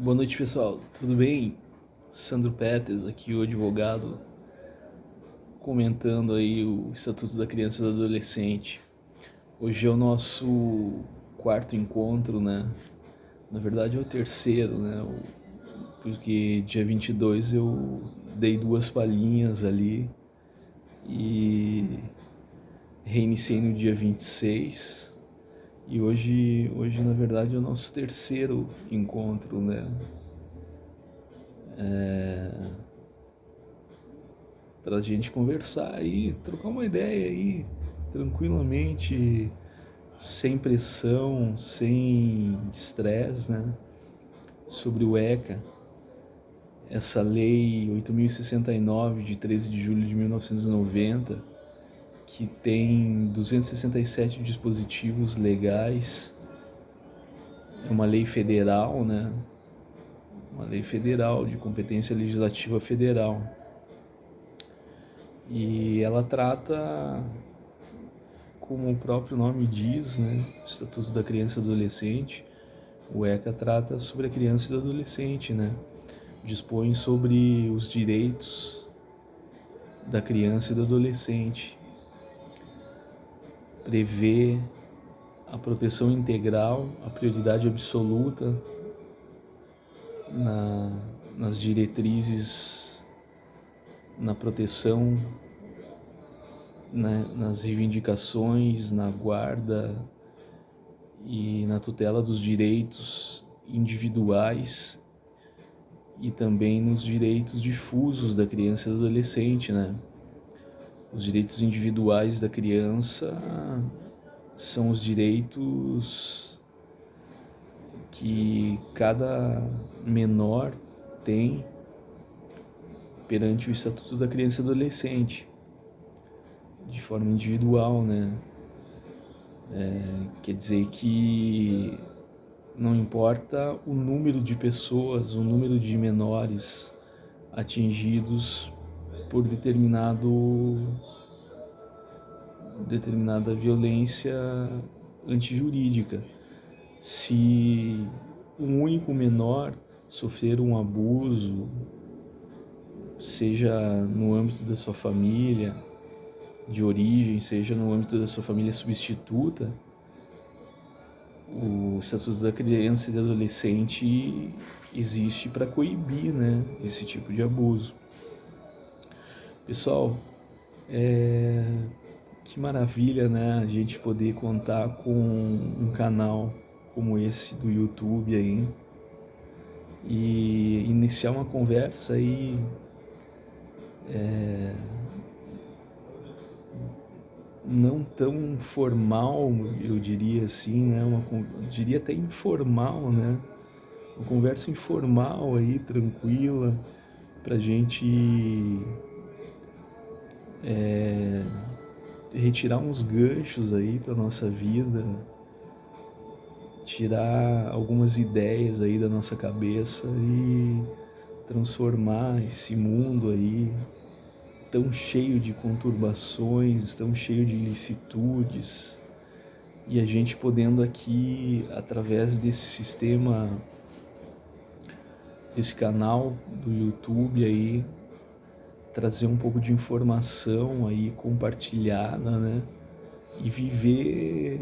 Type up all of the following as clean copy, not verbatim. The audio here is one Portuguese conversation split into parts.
Boa noite, pessoal. Tudo bem? Sandro Peters aqui, o advogado, comentando aí o Estatuto da Criança e do Adolescente. Hoje é o nosso quarto encontro, né? Na verdade é o terceiro, né? Porque dia 22 eu dei 2 palhinhas ali e reiniciei no dia 26. E hoje na verdade é o nosso terceiro encontro, né? Para a gente conversar aí, trocar uma ideia aí, tranquilamente, sem pressão, sem estresse, né? Sobre o ECA, essa lei 8.069 de 13 de julho de 1990, que tem 267 dispositivos legais, é uma lei federal, né? Uma lei federal, de competência legislativa federal. E ela trata, como o próprio nome diz, né, Estatuto da Criança e do Adolescente, o ECA trata sobre a criança e do adolescente, né? Dispõe sobre os direitos da criança e do adolescente, prevê a proteção integral, a prioridade absoluta nas diretrizes, na proteção, né, nas reivindicações, na guarda e na tutela dos direitos individuais e também nos direitos difusos da criança e do adolescente, né? Os direitos individuais da criança são os direitos que cada menor tem perante o Estatuto da Criança e do Adolescente, de forma individual, né? Quer dizer que não importa o número de pessoas, o número de menores atingidos por determinada violência antijurídica. Se um único menor sofrer um abuso, seja no âmbito da sua família de origem, seja no âmbito da sua família substituta, o Estatuto da Criança e do Adolescente existe para coibir, né, esse tipo de abuso. Pessoal, que maravilha, né, a gente poder contar com um canal como esse do YouTube aí e iniciar uma conversa aí não tão formal, eu diria assim, né, diria até informal, né, uma conversa informal aí, tranquila, pra gente retirar uns ganchos aí pra nossa vida, tirar algumas ideias aí da nossa cabeça e transformar esse mundo aí tão cheio de conturbações, tão cheio de ilicitudes, e a gente podendo aqui, através desse sistema, desse canal do YouTube aí, trazer um pouco de informação aí compartilhada, né? E viver,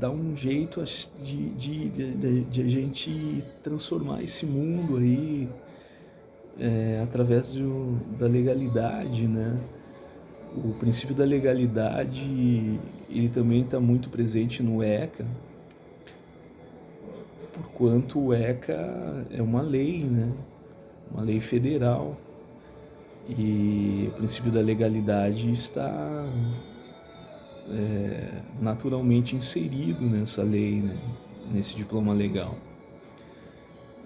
dar um jeito de a gente transformar esse mundo aí através da legalidade, né? O princípio da legalidade, ele também está muito presente no ECA, porquanto o ECA é uma lei, né? Uma lei federal. E o princípio da legalidade está naturalmente inserido nessa lei, né? Nesse diploma legal.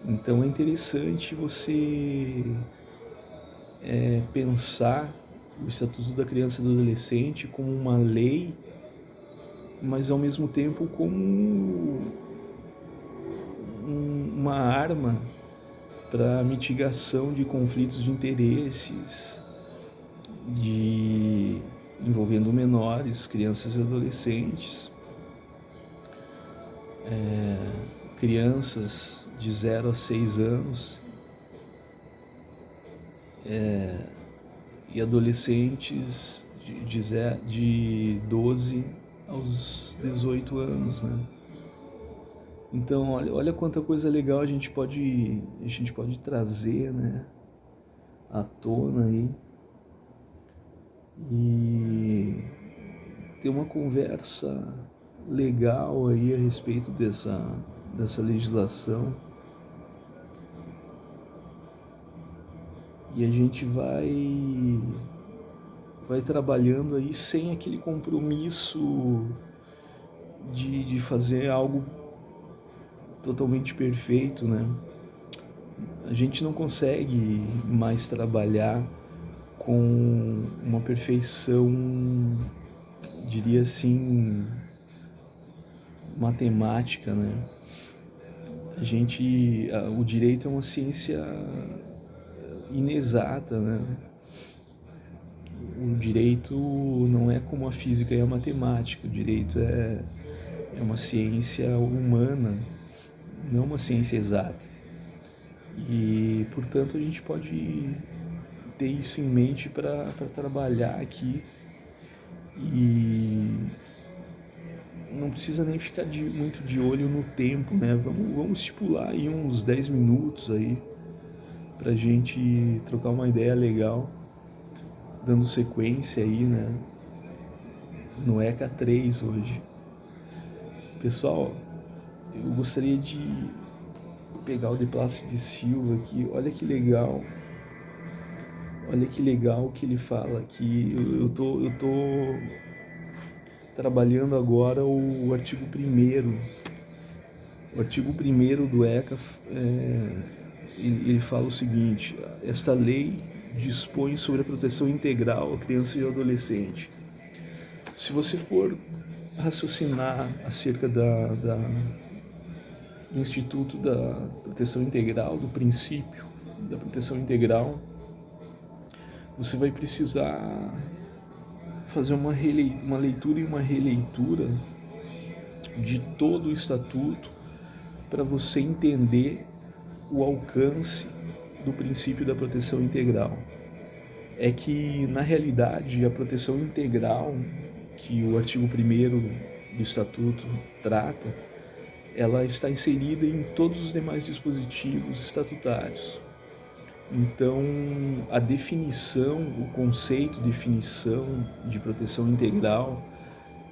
Então é interessante você pensar o Estatuto da Criança e do Adolescente como uma lei, mas ao mesmo tempo como uma arma para mitigação de conflitos de interesses, envolvendo menores, crianças e adolescentes, crianças de 0 a 6 anos, e adolescentes de 12 aos 18 anos, né? Então, olha quanta coisa legal a gente pode trazer, né, à tona aí, e ter uma conversa legal aí a respeito dessa legislação. E a gente vai trabalhando aí sem aquele compromisso de fazer algo totalmente perfeito, né? A gente não consegue mais trabalhar com uma perfeição, diria assim, matemática, né? O direito é uma ciência inexata, né? O direito não é como a física e a matemática. O direito é uma ciência humana, não uma ciência exata. E, portanto, a gente pode ter isso em mente para trabalhar aqui, e não precisa nem ficar muito de olho no tempo, né? Vamos estipular aí uns 10 minutos aí pra gente trocar uma ideia legal, dando sequência aí, né, no ECA 3 hoje. Pessoal, eu gostaria de pegar o De Plácido Silva aqui. Olha que legal que ele fala aqui. Eu tô trabalhando agora o artigo 1º. O artigo 1º do ECA, ele fala o seguinte: esta lei dispõe sobre a proteção integral à criança e ao adolescente. Se você for raciocinar acerca do Instituto da Proteção Integral, do princípio da proteção integral, você vai precisar fazer uma leitura e uma releitura de todo o estatuto para você entender o alcance do princípio da proteção integral. É que, na realidade, a proteção integral que o artigo 1º do Estatuto trata, ela está inserida em todos os demais dispositivos estatutários. Então, a definição, o conceito, definição de proteção integral,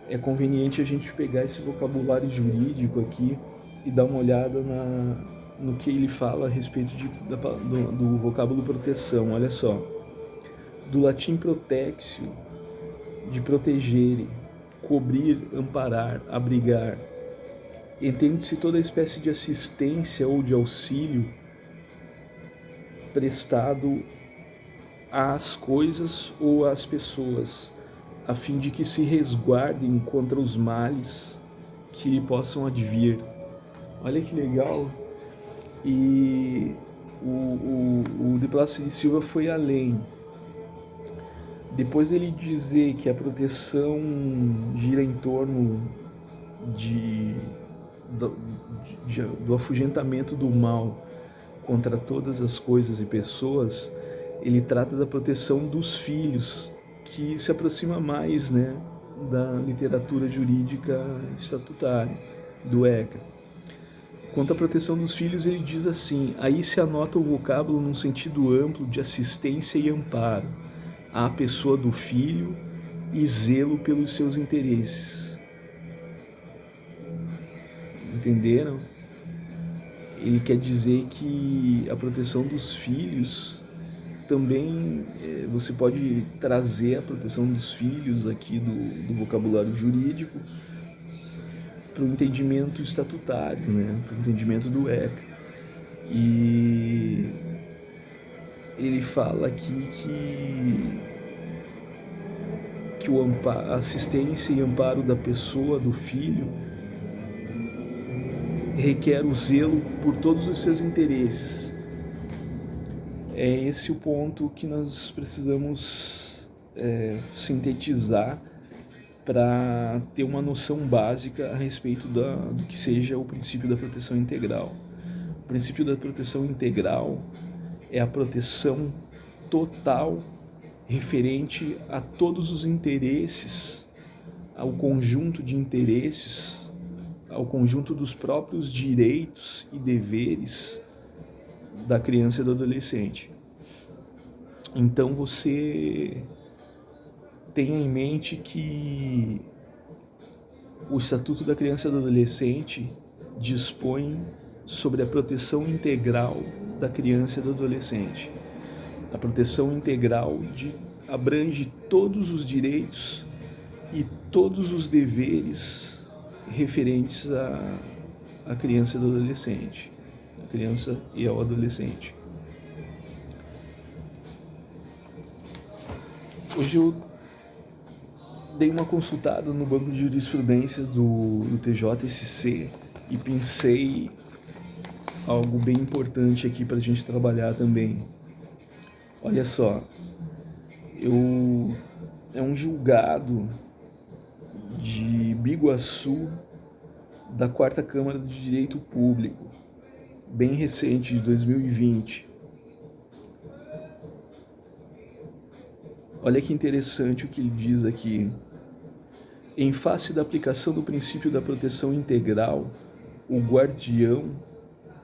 é conveniente a gente pegar esse vocabulário jurídico aqui e dar uma olhada no que ele fala a respeito do vocábulo proteção. Olha só, do latim protexio, de proteger, cobrir, amparar, abrigar. Entende-se toda espécie de assistência ou de auxílio prestado às coisas ou às pessoas, a fim de que se resguardem contra os males que lhe possam advir. Olha que legal. E o De Plácido Silva foi além. Depois ele dizer que a proteção gira em torno do afugentamento do mal contra todas as coisas e pessoas, ele trata da proteção dos filhos, que se aproxima mais, né, da literatura jurídica estatutária, do ECA. Quanto à proteção dos filhos, ele diz assim: aí se anota o vocábulo num sentido amplo de assistência e amparo à pessoa do filho e zelo pelos seus interesses. Entenderam? Ele quer dizer que a proteção dos filhos também, você pode trazer a proteção dos filhos aqui do vocabulário jurídico para o entendimento estatutário, né? Para o entendimento do ECA. E ele fala aqui que a assistência e amparo da pessoa, do filho, requer o zelo por todos os seus interesses. É esse o ponto que nós precisamos sintetizar para ter uma noção básica a respeito do que seja o princípio da proteção integral. O princípio da proteção integral é a proteção total referente a todos os interesses, ao conjunto de interesses, ao conjunto dos próprios direitos e deveres da criança e do adolescente. Então você tenha em mente que o Estatuto da Criança e do Adolescente dispõe sobre a proteção integral da criança e do adolescente. A proteção integral abrange todos os direitos e todos os deveres referentes à criança e ao adolescente. A criança e ao adolescente. Hoje eu dei uma consultada no banco de jurisprudência do TJSC e pensei algo bem importante aqui para a gente trabalhar também. Olha só, é um julgado de Biguaçu da 4ª Câmara de Direito Público, bem recente, de 2020. Olha que interessante o que ele diz aqui. Em face da aplicação do princípio da proteção integral, o guardião,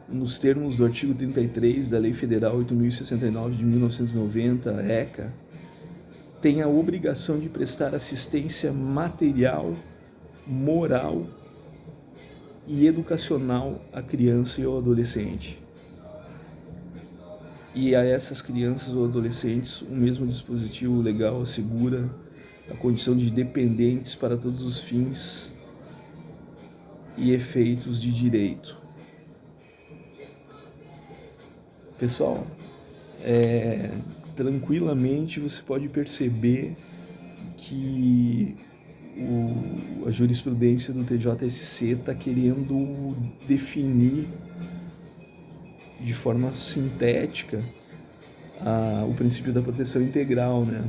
nos termos do artigo 33 da Lei Federal 8.069 de 1990, ECA, tem a obrigação de prestar assistência material, moral e educacional à criança e ao adolescente. E a essas crianças ou adolescentes, o mesmo dispositivo legal assegura a condição de dependentes para todos os fins e efeitos de direito. Pessoal, tranquilamente você pode perceber que a jurisprudência do TJSC está querendo definir de forma sintética o princípio da proteção integral, né?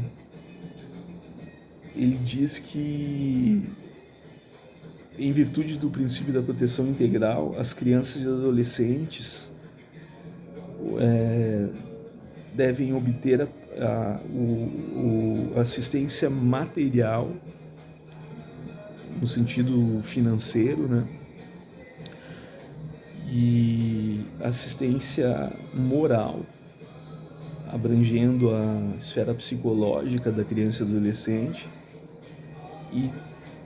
Ele diz que, em virtude do princípio da proteção integral, as crianças e adolescentes devem obter a assistência material, no sentido financeiro, né? E assistência moral, abrangendo a esfera psicológica da criança e do adolescente,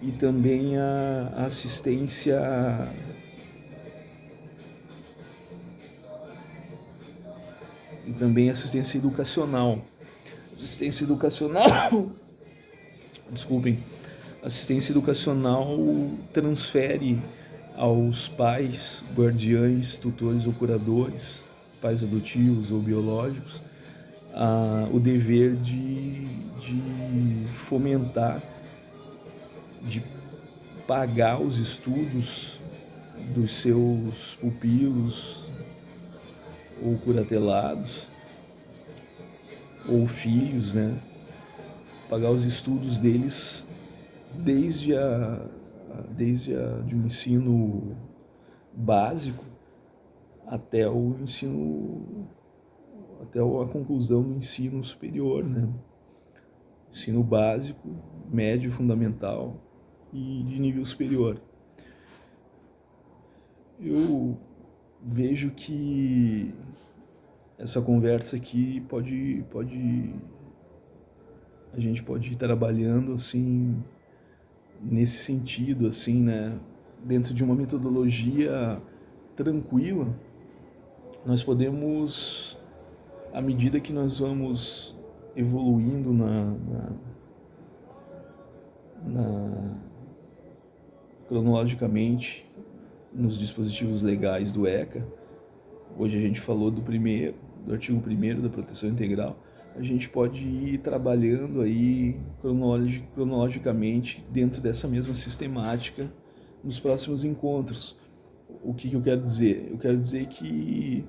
e também a assistência educacional. Assistência educacional transfere aos pais, guardiães, tutores ou curadores, pais adotivos ou biológicos, o dever de fomentar, de pagar os estudos dos seus pupilos ou curatelados ou filhos, né? Pagar os estudos deles desde um ensino básico até a conclusão do ensino superior, né? Ensino básico, médio, fundamental e de nível superior. Eu vejo que essa conversa aqui a gente pode ir trabalhando assim, nesse sentido, assim, né? Dentro de uma metodologia tranquila, nós podemos, à medida que nós vamos evoluindo cronologicamente nos dispositivos legais do ECA. Hoje a gente falou do artigo 1º da proteção integral. A gente pode ir trabalhando aí cronologicamente dentro dessa mesma sistemática nos próximos encontros. O que eu quero dizer? Eu quero dizer que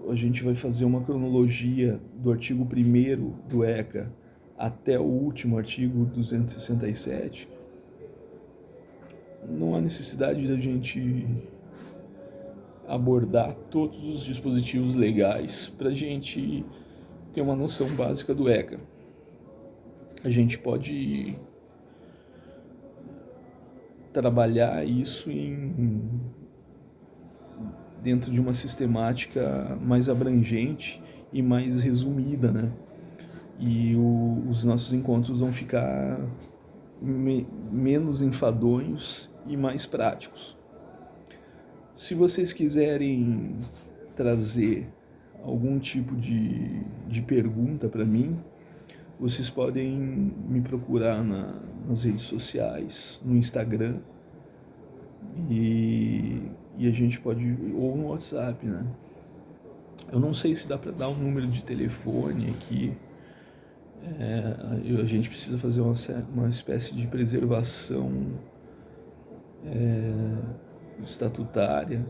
a gente vai fazer uma cronologia do artigo 1º do ECA até o último artigo 267. Não há necessidade da gente abordar todos os dispositivos legais para a gente ter uma noção básica do ECA. A gente pode trabalhar isso dentro de uma sistemática mais abrangente e mais resumida, né? E os nossos encontros vão ficar menos enfadonhos e mais práticos. Se vocês quiserem trazer algum tipo de pergunta para mim, vocês podem me procurar nas redes sociais, no Instagram, e a gente pode, ou no WhatsApp, né? Eu não sei se dá para dar um número de telefone aqui. A gente precisa fazer uma espécie de preservação estatutária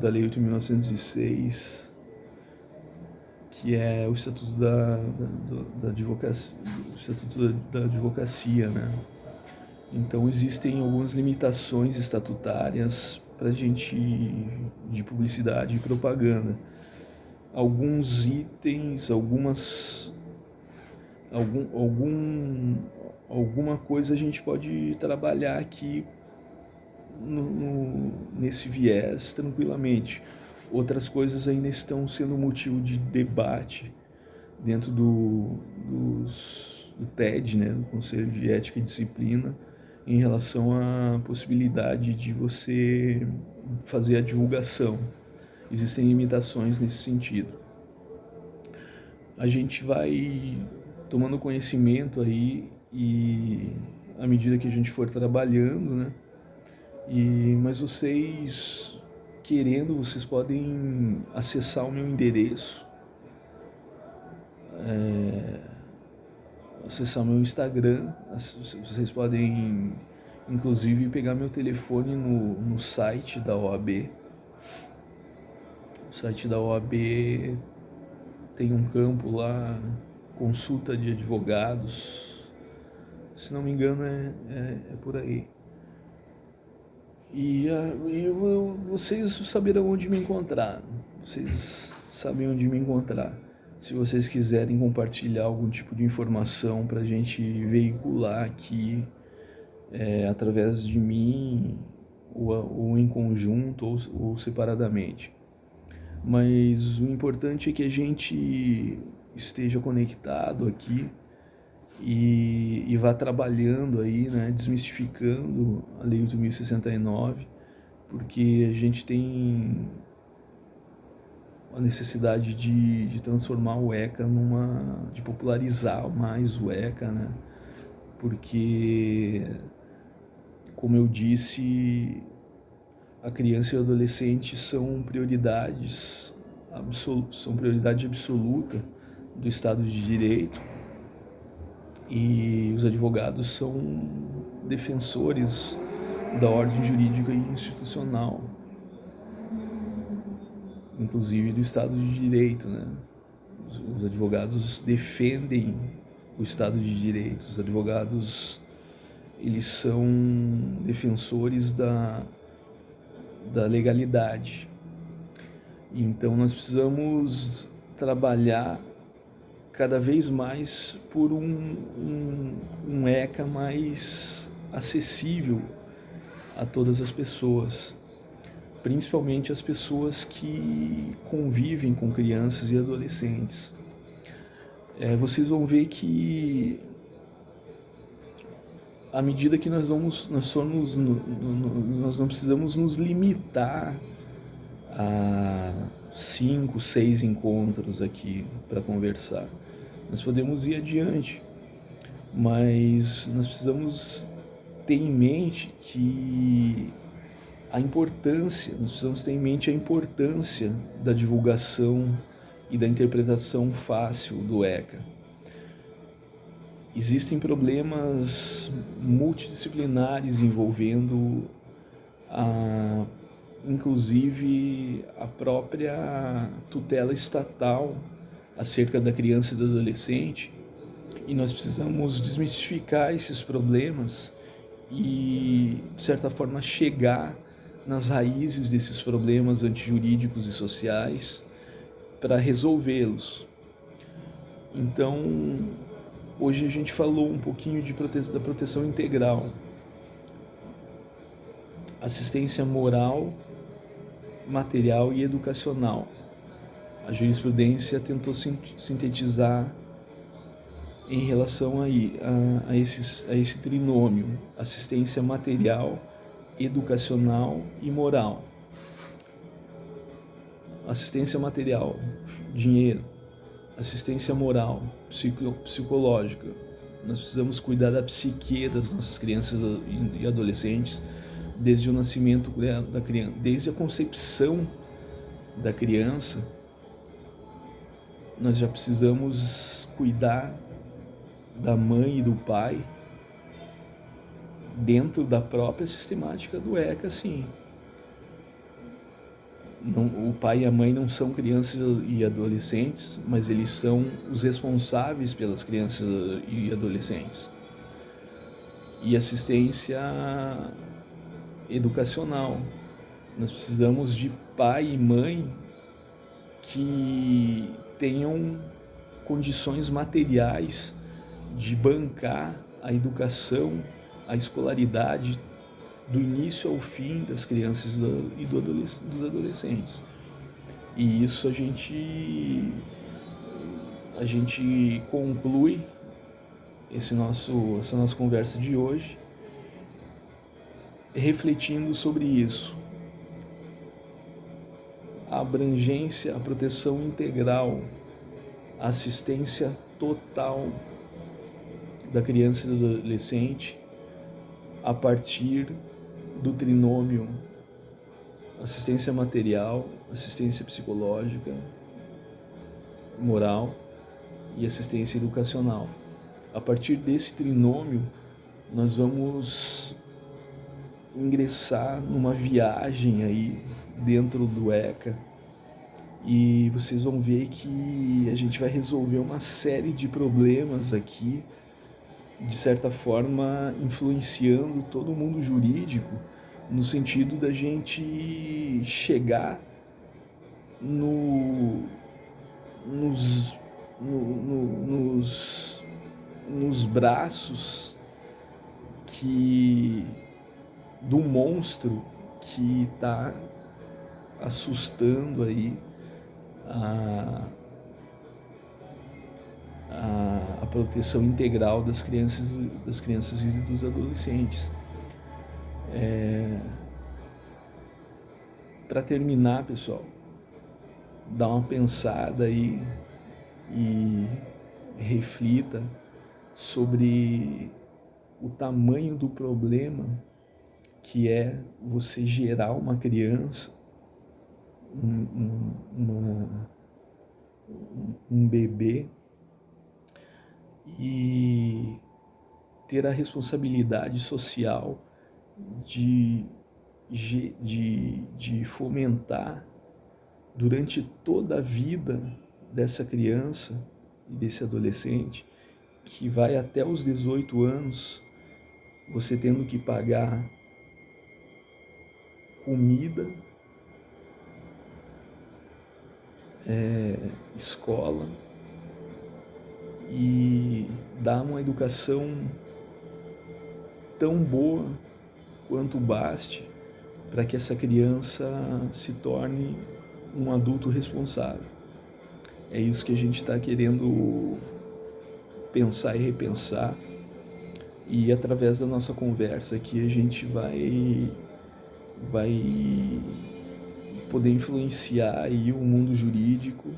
da Lei 8.906, que é o Estatuto da Advocacia, o Estatuto da Advocacia, né? Então existem algumas limitações estatutárias para a gente de publicidade e propaganda. Alguns itens, alguma coisa a gente pode trabalhar aqui nesse viés tranquilamente. Outras coisas ainda estão sendo motivo de debate dentro do TED, né, do Conselho de Ética e Disciplina, em relação à possibilidade de você fazer a divulgação. Existem limitações nesse sentido. A gente vai tomando conhecimento aí, e à medida que a gente for trabalhando, né? Mas vocês, querendo, vocês podem acessar o meu endereço, acessar meu Instagram. Vocês podem, inclusive, pegar meu telefone no site da OAB. O site da OAB tem um campo lá, consulta de advogados, se não me engano é por aí. E vocês saberão onde me encontrar. Vocês sabem onde me encontrar. Se vocês quiserem compartilhar algum tipo de informação para a gente veicular aqui, através de mim, ou em conjunto, ou separadamente. Mas o importante é que a gente esteja conectado aqui e vá trabalhando aí, né, desmistificando a Lei 8.069, porque a gente tem a necessidade de transformar o ECA de popularizar mais o ECA, né? Porque, como eu disse, a criança e o adolescente são prioridade absoluta do Estado de Direito, e os advogados são defensores da ordem jurídica e institucional, inclusive do Estado de Direito, né? Os advogados defendem o Estado de Direito. Os advogados, eles são defensores da legalidade. Então nós precisamos trabalhar cada vez mais por um ECA mais acessível a todas as pessoas, principalmente as pessoas que convivem com crianças e adolescentes. Vocês vão ver que, à medida que nós não precisamos nos limitar a 5, 6 encontros aqui para conversar. Nós podemos ir adiante, mas nós precisamos ter em mente nós precisamos ter em mente a importância da divulgação e da interpretação fácil do ECA. Existem problemas multidisciplinares envolvendo inclusive a própria tutela estatal acerca da criança e do adolescente, e nós precisamos desmistificar esses problemas e, de certa forma, chegar nas raízes desses problemas antijurídicos e sociais para resolvê-los. Então, hoje a gente falou um pouquinho da proteção integral, assistência moral, material e educacional. A jurisprudência tentou sintetizar em relação a esse trinômio: assistência material, educacional e moral. Assistência material, dinheiro. Assistência moral, psicológica. Nós precisamos cuidar da psique das nossas crianças e adolescentes desde o nascimento da criança, desde a concepção da criança. Nós já precisamos cuidar da mãe e do pai dentro da própria sistemática do ECA, sim. Não, o pai e a mãe não são crianças e adolescentes, mas eles são os responsáveis pelas crianças e adolescentes. E assistência educacional. Nós precisamos de pai e mãe que tenham condições materiais de bancar a educação, a escolaridade do início ao fim das crianças e dos adolescentes. E isso a gente conclui essa nossa conversa de hoje refletindo sobre isso. A abrangência, a proteção integral, a assistência total da criança e do adolescente a partir do trinômio assistência material, assistência psicológica, moral e assistência educacional. A partir desse trinômio, nós vamos ingressar numa viagem aí dentro do ECA e vocês vão ver que a gente vai resolver uma série de problemas aqui, de certa forma influenciando todo o mundo jurídico, no sentido da gente chegar nos braços do monstro que está assustando aí a proteção integral das crianças e dos adolescentes. Para terminar, pessoal, dá uma pensada aí e reflita sobre o tamanho do problema que é você gerar uma criança, um bebê, e ter a responsabilidade social de fomentar durante toda a vida dessa criança e desse adolescente, que vai até os 18 anos, você tendo que pagar comida, escola e dar uma educação tão boa quanto baste para que essa criança se torne um adulto responsável. É isso que a gente está querendo pensar e repensar, e através da nossa conversa aqui a gente vai poder influenciar aí o mundo jurídico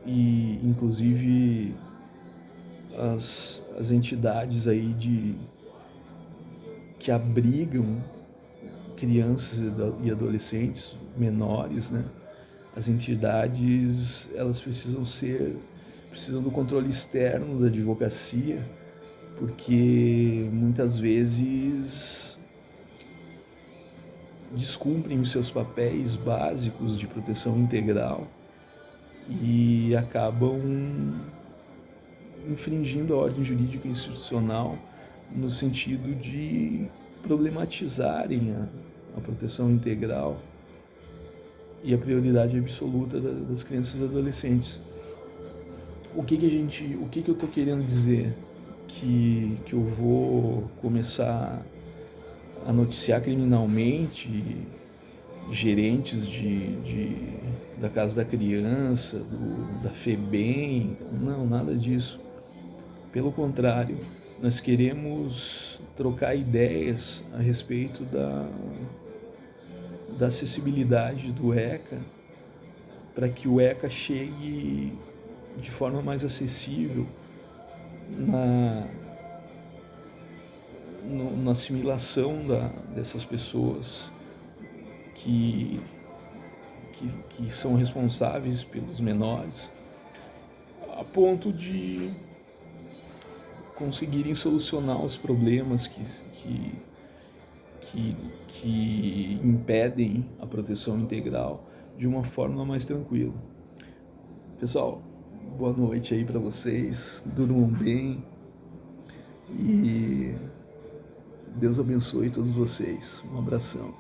e inclusive as entidades aí que abrigam crianças e adolescentes menores, né? As entidades, elas precisam do controle externo da advocacia, porque muitas vezes descumprem os seus papéis básicos de proteção integral e acabam infringindo a ordem jurídica institucional no sentido de problematizarem a proteção integral e a prioridade absoluta das crianças e adolescentes. O que eu estou querendo dizer? Que eu vou começar a noticiar criminalmente gerentes da Casa da Criança, da FEBEM? Não, nada disso. Pelo contrário, nós queremos trocar ideias a respeito da acessibilidade do ECA, para que o ECA chegue de forma mais acessível na assimilação dessas pessoas que são responsáveis pelos menores, a ponto de conseguirem solucionar os problemas que impedem a proteção integral de uma forma mais tranquila. Pessoal, boa noite aí para vocês, durmam bem e Deus abençoe todos vocês. Um abração.